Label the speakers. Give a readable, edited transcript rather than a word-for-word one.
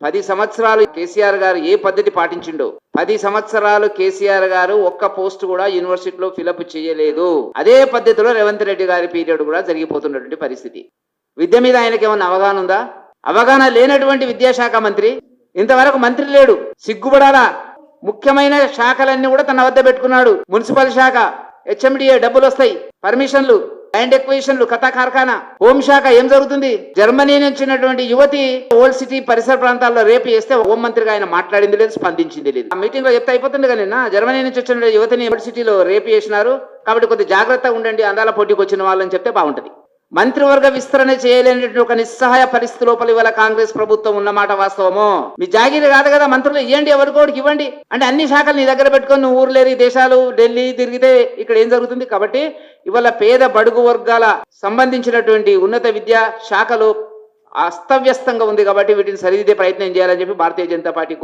Speaker 1: 10 సంవత్సరాలు కేసీఆర్ గారు ఏ పద్ధతి పాటించిండో 10 సంవత్సరాలు కేసీఆర్ గారు ఒక్క పోస్ట్ కూడా యూనివర్సిటీలో ఫిలప్ చేయలేదు. అదే పద్ధతిలో రేవంత్ రెడ్డి గారి పీరియడ్ కూడా జరిగిపోతున్నటువంటి పరిస్థితి. విద్య మీద ఆయనకి ఏమన్నా అవగాహన ఉందా? అవగాహన లేనటువంటి విద్యాశాఖ మంత్రి, ఇంతవరకు మంత్రి లేడు, సిగ్గుపడాలా. ముఖ్యమైన శాఖలన్నీ కూడా తన వద్ద పెట్టుకున్నాడు. మున్సిపల్ శాఖ, హెచ్ఎండిఏ డబ్బులు వస్తాయి, పర్మిషన్లు, ల్యాండ్ ఎక్విజిషన్లు, కథా కార్ఖానా. హోంశాఖ ఏం జరుగుతుంది? జర్మనీ నుంచి వచ్చినటువంటి యువతి ఓల్డ్ సిటీ పరిసర ప్రాంతాల్లో రేపు చేస్తే హోం మంత్రిగా ఆయన మాట్లాడింది లేదు, స్పందించింది లేదు. ఆ మీటింగ్ లో చెప్తే అయిపోతుంది కదా. నిన్న జర్మనీ నుంచి వచ్చిన యువతిని ఓల్డ్ సిటీలో రేపు చేసినారు కాబట్టి కొద్దిగా జాగ్రత్తగా ఉండండి, అందాల పోటీకి వచ్చిన వాళ్ళని చెప్తే బాగుంటది. మంత్రివర్గ విస్తరణ చేయలేని ఒక నిస్సహాయ పరిస్థితి లోపల ఇవాళ కాంగ్రెస్ ప్రభుత్వం ఉన్నమాట వాస్తవము. మీ జాగీరు కాదు కదా, మంత్రులు ఇవ్వండి, ఎవరికోడికి ఇవ్వండి అంటే అన్ని శాఖలు నీ దగ్గర పెట్టుకొని నువ్వు ఊర్లేరి దేశాలు ఢిల్లీ తిరిగితే ఇక్కడ ఏం జరుగుతుంది? కాబట్టి ఇవాళ పేద బడుగు వర్గాల సంబంధించినటువంటి ఉన్నత విద్యా శాఖలు అస్తవ్యస్తంగా ఉంది కాబట్టి వీటిని సరిదిద్దే ప్రయత్నం చేయాలని చెప్పి భారతీయ జనతా పార్టీ